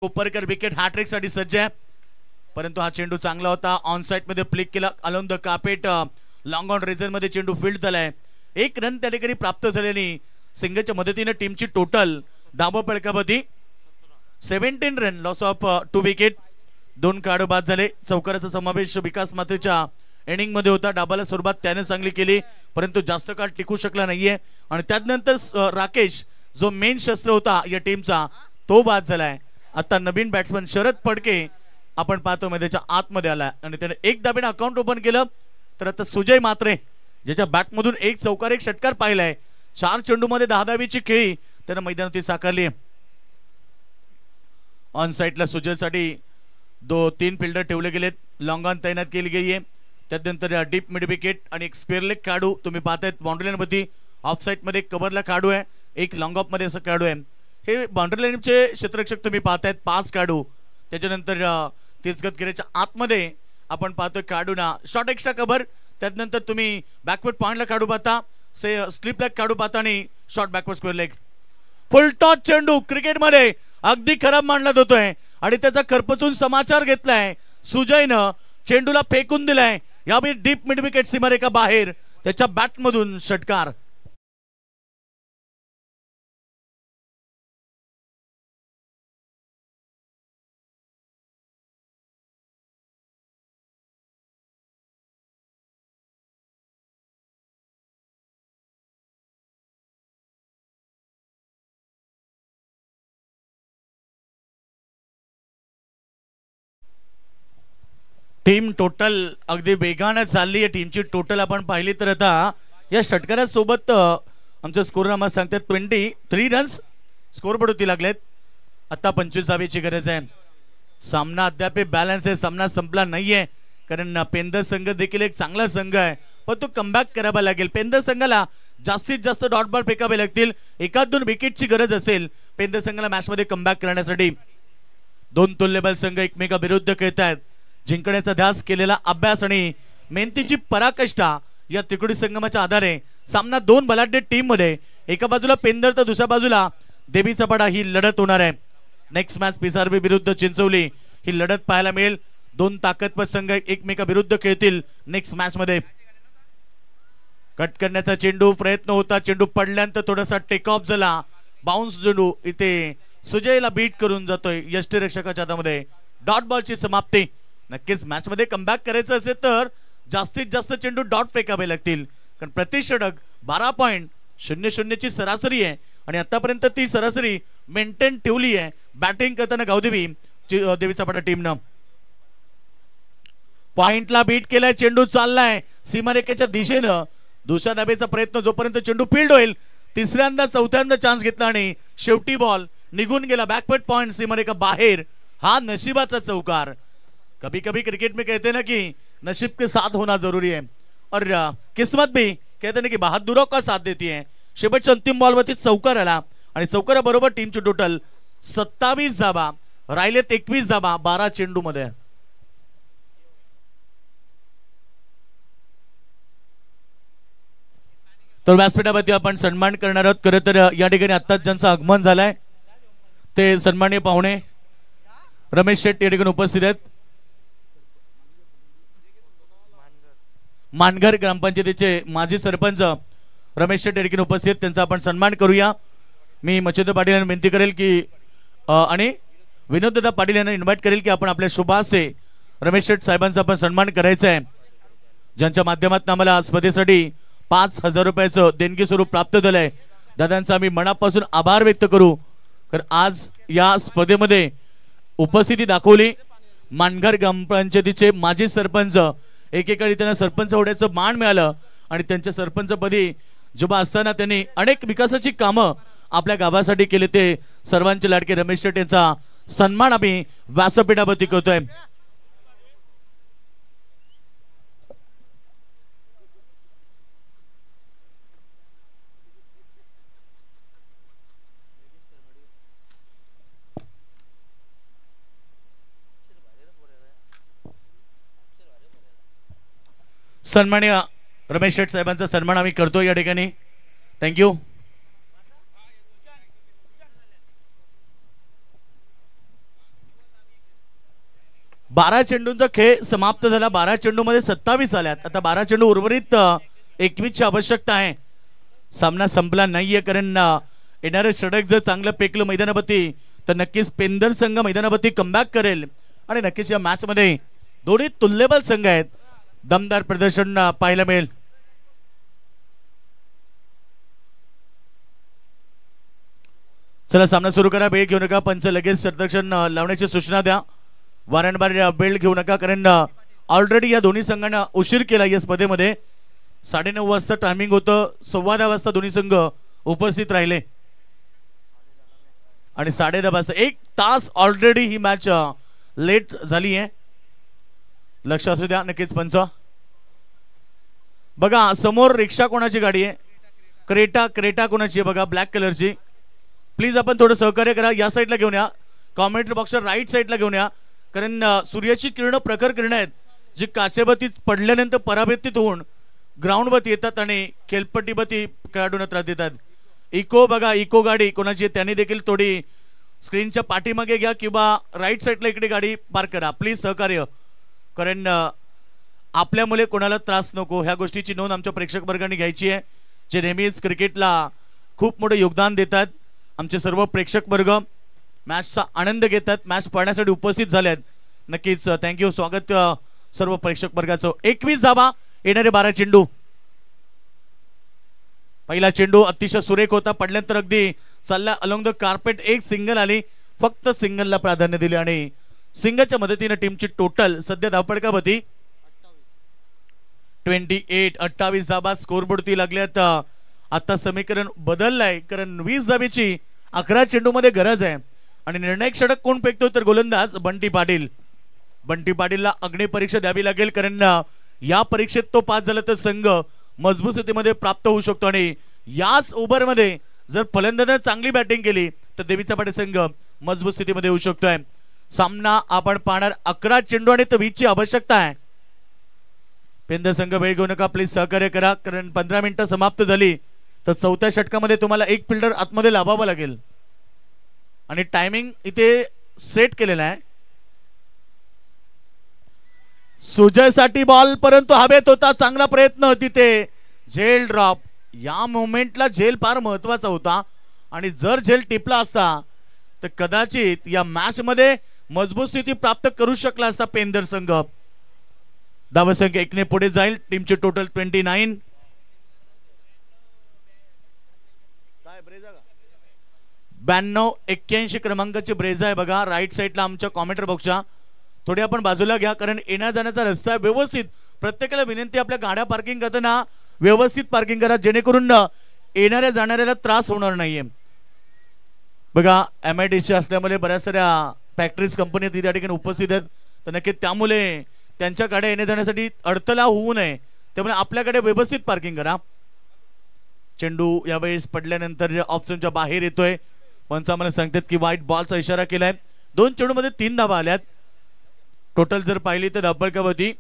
S2: Koparkar wicket hattrick साठी सज्ज आहे परंतु हा चेंडू चांगला होता. ऑन साइड मध्ये फ्लिक केला along the carpet. Long on रेझर मध्ये चेंडू फील्ड झालाय. एक रन त्या ठिकाणी प्राप्त झाल्याने सिंगच्या मदतीने टीमची टोटल धावा फलकावरती 17 रन. Loss of 2 wicket. 2 खेळाडू बाद झाले. चौकाराचा समावेश विकास मात्रेच्या इनिंग मध्ये होता. डाबाला सुरुवात त्याने चांगली केली परंतु जास्त काळ टिकू शकला नाहीये आणि त्यानंतर राकेश जो मेन शस्त्र होता या टीमचा तो बाद झालाय. आता नवीन बॅट्समन शरद फडके आपण पाहतो मैदानाच्या आतमध्ये आला आणि त्याने एक धाब्याने अकाउंट ओपन केलं. तर आता सुजय मात्रे ज्याच्या बॅटमधून एक चौकार एक षटकार पाहिलाय, 4 चेंडूमध्ये 10 धाबीची खेळी त्यानं मैदानात साकारली. ऑन साइडला सुजयसाठी 2-3 फिल्डर ठेवले गेलेत, लॉंग ऑन तैनात केली गेली आहे. त्यानंतर डीप मिड विकेट आणि एक स्क्वेअर लेग खेळाडू तुम्ही पाहतायत. बाउंड्री लाईन मध्ये ऑफ साइड मध्ये कव्हरला खेळाडू आहे, एक लॉंग ऑफ मध्ये असं खेळाडू आहे. हे बाउंड्री लाईनचे क्षेत्ररक्षक तुम्ही पाहतायत 5 खेळाडू. त्याच्यानंतर तीर्थगतगिरीच्या आतमध्ये आपण पाहतोय खेळाडूंना शॉर्ट एक्स्ट्रा कव्हर. त्यानंतर तुम्ही बॅकवर्ड पॉइंटला खेळाडू पाहता, स्लिप लेग खेळाडू पाहता आणि शॉर्ट बॅकवर्ड स्क्वेअर लेग. फुल टॉस चेंडू क्रिकेटमध्ये अगदी खराब मानला जातोय आणि त्याचा खरपचून समाचार घेतलाय. सुजयनं चेंडूला फेकून दिलाय. यावेळी डीप मिड विकेट सीमारेखा बाहेर, त्याच्या बॅटमधून षटकार. टीम टोटल अगदी वेगाने चालली आहे. टीमची टोटल आपण पाहिली तर आता या षटकारासोबत आमचं स्कोर आम्हाला सांगतात 23 रन्स स्कोर पडूती लागलेत. आता 25 धावेची गरज आहे. सामना अद्याप बॅलन्स आहे, सामना संपला नाहीये कारण पेंदर संघ देखील एक चांगला संघ आहे, पण तो कमबॅक करावा लागेल. पेंदर संघाला जास्तीत जास्त डॉट बॉल फेकावे लागतील. 1-2 विकेटची गरज असेल पेंदर संघाला मॅच मध्ये कमबॅक करण्यासाठी. 2 तुल्यबल संघ एकमेकाविरुद्ध खेळत आहेत. जिंकण्याचा ध्यास, केलेला अभ्यास आणि मेहनतीची पराकाष्ठा या त्रिकोणी संगमाच्या आधारे सामना 2 बलाढ्य टीम मध्ये, एका बाजूला पेंदर तर दुसऱ्या बाजूला देवीचा पाडा ही लढत होणार आहे. नेक्स्ट मॅच पिसारबी विरुद्ध चिंचवली ही लढत पाहायला मिळेल. 2 ताकदवर संघ एकमेकाविरुद्ध खेळतील नेक्स्ट मॅच मध्ये. कट करण्याचा चेंडू प्रयत्न होता, चेंडू पडल्यानंतर थोडासा टेक ऑफ झाला. बाउन्स चेंडू इथे सुजयला बीट करून जातोय यष्टीरक्षकाच्या हातामध्ये. डॉट बॉलची समाप्ती. नक्कीच मॅच मध्ये कमबॅक करायचं असेल तर जास्तीत जास्त चेंडू डॉट फेकावे लागतील, कारण प्रति षटक 12.00 ची सरासरी आहे आणि आतापर्यंत ती सरासरी मेंटेन ठेवली आहे बॅटिंग करताना गावदेवी देवीचा पाडा टीमनं. पॉइंटला बीट केलाय, चेंडू चाललाय सीमारेखेच्या दिशेनं. दुसऱ्या धाबेचा प्रयत्न, जोपर्यंत चेंडू फील्ड होईल. तिसऱ्यांदा चौथ्यांदा चान्स घेतला आणि शेवटी बॉल निघून गेला. बॅकवर्ड पॉइंट सीमारेखा बाहेर. हा नशिबाचा चौकार. कभी कभी क्रिकेट में कहते हैं ना कि नसीब के साथ होना जरूरी है और किस्मत भी कहते हैं कि बहादुरों का साथ देती है. शेवटच्या अंतिम बॉलवरती चौकार आला आणि चौकाराबरोबर टीमची टोटल 27 धाबा राहिलेत. 21 धाबा 12 चेंडू मध्ये. तर व्यासपीठावरती आपण सन्मान करणार आहोत. खरं तर या ठिकाणी आत्ताच ज्यांचं आगमन झालंय ते सन्माननीय पाहुणे रमेश शेट या ठिकाणी उपस्थित आहेत. मानघर ग्रामपंचायतीचे माजी सरपंच रमेश शेट या ठिकाणी उपस्थित आहेत. त्यांचा आपण सन्मान करूया. मी मच्छिंद्र पाटील यांना विनंती करेल की आणि विनोददादा पाटील यांना इन्व्हाइट करेल की आपण आपल्या शुभासे रमेश शेट साहेबांचा आपण सन्मान करायचा आहे, ज्यांच्या माध्यमातून आम्हाला स्पर्धेसाठी 5,000 रुपयाचं देणगी स्वरूप प्राप्त झालंय. दादांचा आम्ही मनापासून आभार व्यक्त करू. कारण आज या स्पर्धेमध्ये उपस्थिती दाखवली मानघर ग्रामपंचायतीचे माजी सरपंच. एकेकाळी त्यांना सरपंच होण्याचं मान मिळालं आणि त्यांच्या सरपंचपदी जेव्हा असताना त्यांनी अनेक विकासाची कामं आपल्या गावासाठी केले. ते सर्वांचे लाडके रमेश शेट यांचा सन्मान आम्ही व्यासपीठावरती करतोय. सन्माननीय रमेश शेट साहेबांचा सन्मान आम्ही करतो या ठिकाणी. थँक्यू. बारा चेंडूंचा खेळ समाप्त झाला. 12 चेंडूमध्ये 27 आल्यात. आता 12 चेंडू उर्वरित 21 ची आवश्यकता आहे. सामना संपला नाहीये, कारण येणारे षटक जर चांगलं पेकलं मैदानावरती तर नक्कीच पेंदर संघ मैदानावरती कमबॅक करेल आणि नक्कीच या मॅच मध्ये दोन्ही तुल्यबल संघ आहेत. दमदार प्रदर्शन पाहायला मिळेल. चला सामना सुरू करा. वेळ घेऊ नका. पंच लगेच षटरक्षण लावण्याची सूचना द्या. वारंवार बेल्ट घेऊ नका, कारण ऑलरेडी या दोन्ही संघांना उशीर केला या स्पर्धेमध्ये. 9:30 वाजता टायमिंग होतं, 10:15 वाजता दोन्ही संघ उपस्थित राहिले आणि 10:30 वाजता 1 तास ऑलरेडी ही मॅच लेट झाली आहे. लक्ष असू द्या नक्कीच पंच. बघा समोर रिक्षा कोणाची गाडी आहे? क्रेटा कोणाची आहे बघा, ब्लॅक कलरची. प्लीज आपण थोडं सहकार्य करा, या साईडला घेऊन या, कॉमेंट्री बॉक्सच्या राईट साईडला घेऊन या, कारण सूर्याची किरण प्रखर किरणं आहेत जी काचेबतीत पडल्यानंतर पराभूत होऊन ग्राउंडवरती येतात आणि खेळपट्टीवरती खेळाडूंना त्रास देतात. इको बघा, इको गाडी कोणाची, त्यांनी देखील थोडी स्क्रीनच्या पाठीमागे घ्या किंवा राईट साईडला इकडे गाडी पार्क करा. प्लीज सहकार्य, कारण आपल्यामुळे कोणाला त्रास नको, ह्या गोष्टीची नोंद आमच्या प्रेक्षक वर्गाने घ्यायची आहे, जे नेहमीच क्रिकेटला खूप मोठे योगदान देतात. आमचे सर्व प्रेक्षक वर्ग मॅचचा आनंद घेतात, मॅच पाहण्यासाठी उपस्थित झाल्यात. नक्कीच थँक्यू, स्वागत सर्व प्रेक्षक वर्गाचं. 21 धावा, येणारे 12 चेंडू. पहिला चेंडू अतिशय सुरेख होता, पडल्यानंतर अगदी चालला अलॉंग द कार्पेट. एक सिंगल आली, फक्त सिंगलला प्राधान्य दिले आणि सिंगलच्या मदतीने टीमची टोटल सध्या धावपडकावरती 28 धावा स्कोरबोर्डती लागल्यात. आता समीकरण बदललंय, कारण 20 धावेची 11 चेंडूमध्ये गरज आहे आणि निर्णायक षटक कोण फेकतो तर गोलंदाज बंटी पाटील. बंटी पाटीलला अग्निपरीक्षा द्यावी लागेल, कारण या परीक्षेत तो पास झाला तर संघ मजबूत स्थितीमध्ये प्राप्त होऊ शकतो आणि याच ओव्हरमध्ये जर फलंदाजाने चांगली बॅटिंग केली तर देवीचा पाटील संघ मजबूत स्थितीमध्ये होऊ शकतोय. सामना आपण पाहणार 11 चेंडू आणि 20 ची आवश्यकता आहे. पेंदर संघ वेळ घेऊ नका, प्लीज सहकार्य करा, कारण 15 मिनिटं समाप्त झाली तर 4थ्या षटकामध्ये तुम्हाला एक फिल्डर आतमध्ये लावावा लागेल आणि टायमिंग इथे सेट केलेला आहे. सुजयसाठी बॉल, परंतु हवेत होता, चांगला प्रयत्न तिथे झेल ड्रॉप. या मोमेंटला झेल फार महत्वाचा होता आणि जर झेल टिपला असता तर कदाचित या मॅच मध्ये मजबूत स्थिती प्राप्त करू शकला असता पेंदर संघ. धावसंख्या 1 ने पुढे जाईल, टीमचे टोटल 29. 92-81 क्रमांकाची ब्रेझा आहे बघा, राईट साईडला आमच्या कॉमेंटर बॉक्सच्या. थोडी आपण बाजूला घ्या, कारण येण्या जाण्याचा रस्ता आहे व्यवस्थित. प्रत्येकाला विनंती, आपल्या गाड्या पार्किंग करताना व्यवस्थित पार्किंग करा, जेणेकरून येणाऱ्या जाणाऱ्याला त्रास होणार नाहीये. बघा MIDC असल्यामुळे बऱ्याच साऱ्या फॅक्टरीज कंपनी त्या ठिकाणी उपस्थित आहेत, तर नक्की त्यामुळे त्यांच्या गाड्या येण्या जाण्यासाठी अडथळा होऊ नये, त्यामुळे आपल्याकडे व्यवस्थित पार्किंग करा. चेंडू यावेळेस पडल्यानंतर ऑप्शनच्या बाहेर येतोय. पंच आम्हाला सांगतात की व्हाईट बॉलचा इशारा केलाय. 2 चेंडूमध्ये 3 धावा आल्यात. टोटल जर पाहिली तर धावपळकावरती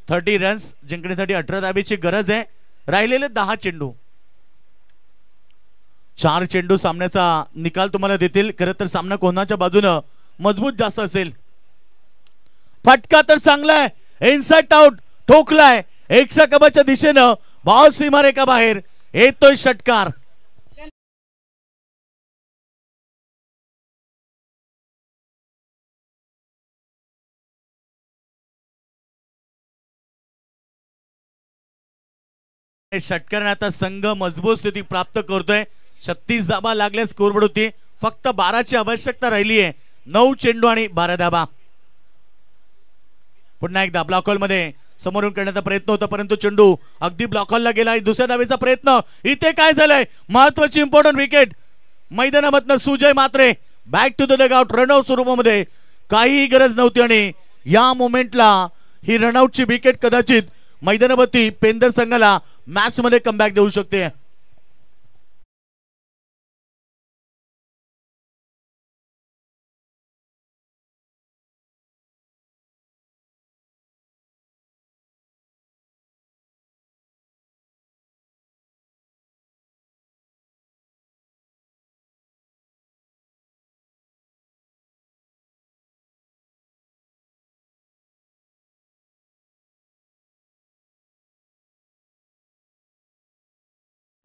S2: 30 रन्स जिंकण्यासाठी 18 धावेची गरज आहे. राहिलेले 10 चेंडू. 4 चेंडू सामन्याचा निकाल तुम्हाला देतील. खरं तर सामना कोणाच्या बाजूनं मजबूत जास्त असेल. फटका तर चांगला आहे, इनसाइड आउट ठोकलाय एकशा कबाच्या दिशेनं, बॉल सीमारेखा बाहेर येतोय षटकार. षटकार आता संघ मजबूत स्थिती प्राप्त करतोय. 36 धावा लागल्या स्कोरबोर्ड होती, फक्त 12 ची आवश्यकता राहिली आहे. 9 चेंडू आणि 12 धावा. पुन्हा एकदा ब्लॉक हॉल मध्ये समोरून करण्याचा प्रयत्न होता, परंतु चेंडू अगदी ब्लॉक हॉलला गेला. दुसऱ्या धावेचा प्रयत्न. इथे काय झालंय, महत्वाची इम्पॉर्टंट विकेट मैदानामधनं Sujay Mhatre back to the dugout. Run out स्वरूपामध्ये काहीही गरज नव्हती आणि या मोमेंटला ही रनआउटची विकेट कदाचित मैदानावरती पेंदर संघाला मॅच मध्ये कमबॅक देऊ शकते.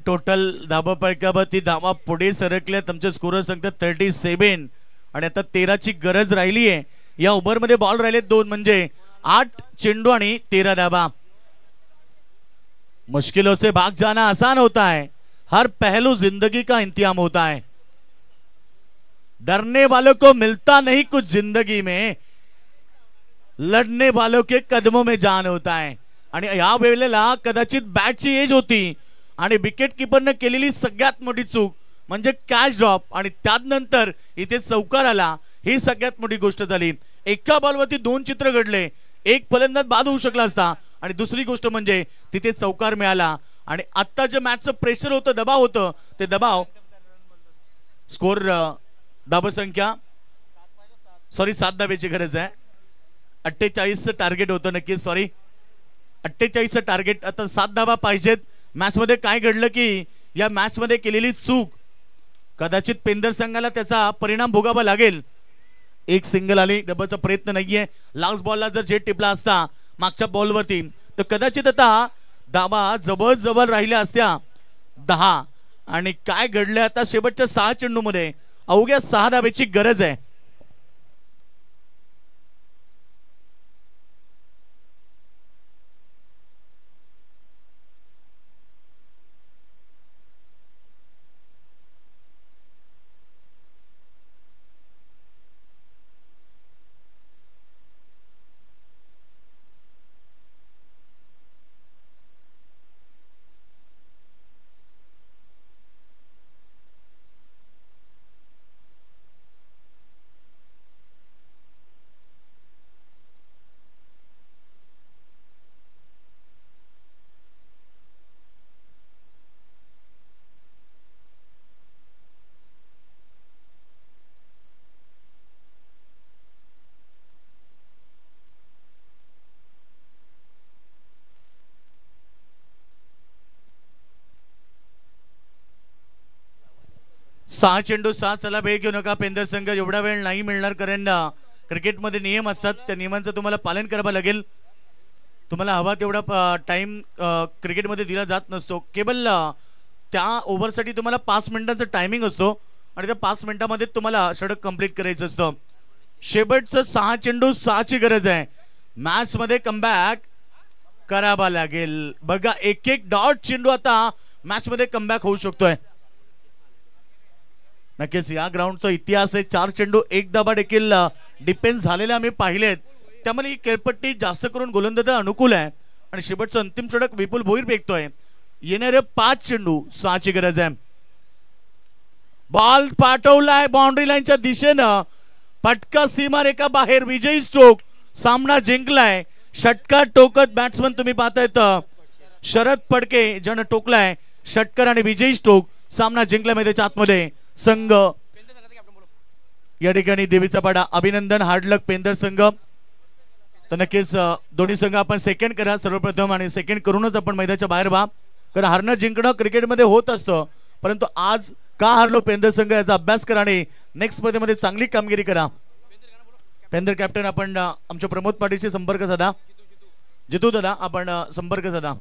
S2: टोटल धावपळकावरती धावा पुढे सरकल्या. तुमचे स्कोर सांगतात 37 आणि आता 13 ची गरज राहिली आहे. या ओव्हर मध्ये बॉल राहिले 2, म्हणजे 8 चेंडू आणि 13 धावा. मुश्किलों से भाग जाना आसान होता है, हर पहलू जिंदगी का इंतजाम होता है. डरने वालों को मिलता नहीं कुछ जिंदगी में, लढणे वालों के कदमों में जान होता है. आणि या वेळेला कदाचित बॅटची एज होती आणि विकेट किपरने केलेली सगळ्यात मोठी चूक म्हणजे कॅच ड्रॉप आणि त्यानंतर इथे चौकार आला. ही सगळ्यात मोठी गोष्ट झाली. एका बॉलवरती 2 चित्र घडले. एक फलंदाज बाद होऊ शकला असता आणि दुसरी गोष्ट म्हणजे तिथे चौकार मिळाला. आणि आता जे मॅचचं प्रेशर होतं, दबाव होतं, ते दबाव स्कोर धावसंख्या 7 धावेची गरज आहे. 48चं टार्गेट होतं नक्कीच. 48चं टार्गेट. आता 7 धावा पाहिजेत. मॅच मध्ये काय घडलं की या मॅच मध्ये केलेली चूक कदाचित पेंदर संघाला त्याचा परिणाम भोगावा लागेल. एक सिंगल आली, डबलचा प्रयत्न नाहीये. लास्ट बॉलला जर जेट टिपला असता मागच्या बॉलवरती तर कदाचित आता धावा जवळ राहिल्या असत्या 10. आणि काय घडलं आता शेवटच्या 6 चेंडूमध्ये अवघ्या 6 धावेची गरज आहे. सहा चेंडू 6. चला वेळ घेऊ नका पेंदर संघ. एवढा वेळ नाही मिळणार कारण क्रिकेटमध्ये नियम असतात. त्या नियमांचं तुम्हाला पालन करावं लागेल. तुम्हाला हवा तेवढा टाइम क्रिकेटमध्ये दिला जात नसतो. केवळ त्या ओव्हरसाठी तुम्हाला 5 मिनिटांचा टायमिंग असतो आणि त्या 5 मिनिटांमध्ये तुम्हाला षटक कंप्लीट करायचं असतं. शेवटचं 6 चेंडू 6ची गरज आहे. मॅच मध्ये कमबॅक करावा लागेल. बघा एक डॉट चेंडू आता मॅच मध्ये कमबॅक होऊ शकतोय. नक्कीच या ग्राउंडचा इतिहास आहे. 4 चेंडू 1 धावा देखील डिपेंड झालेले आम्ही पाहिलेत. त्यामुळे ही खेळपट्टी जास्त करून गोलंदाजाला अनुकूल आहे. आणि शेवटचं अंतिम षटक विपुल भोईर फेकतोय. येणारे 5 चेंडू 6ची गरज आहे. बॉल पाठवलाय बाउंड्री लाईनच्या दिशेनं. फटका सीमारेखा बाहेर. विजयी स्ट्रोक. सामना जिंकलाय. षटकार टोकत बॅट्समन तुम्ही पाहतायत शरद फडके ज्यानं टोकलाय षटकार आणि विजयी स्ट्रोक. सामना जिंकला मैदानाच्या आतमध्ये संघ. या ठिकाणी देवीचा पाडा. अभिनंदन. हार्डलक पेंदर संघ. तर नक्कीच दोन्ही संघ आपण सेकंड करा सर्वप्रथम आणि सेकंड करूनच आपण मैदानाच्या बाहेर व्हा. कारण हारणं जिंकणं क्रिकेटमध्ये होत असतं. परंतु आज का हारलो पेंदर संघ याचा अभ्यास करा आणि नेक्स्ट स्पर्धेमध्ये चांगली कामगिरी करा. पेंदर कॅप्टन आपण आमच्या प्रमोद पाटीलशी संपर्क साधा. जितू दादा आपण संपर्क साधा.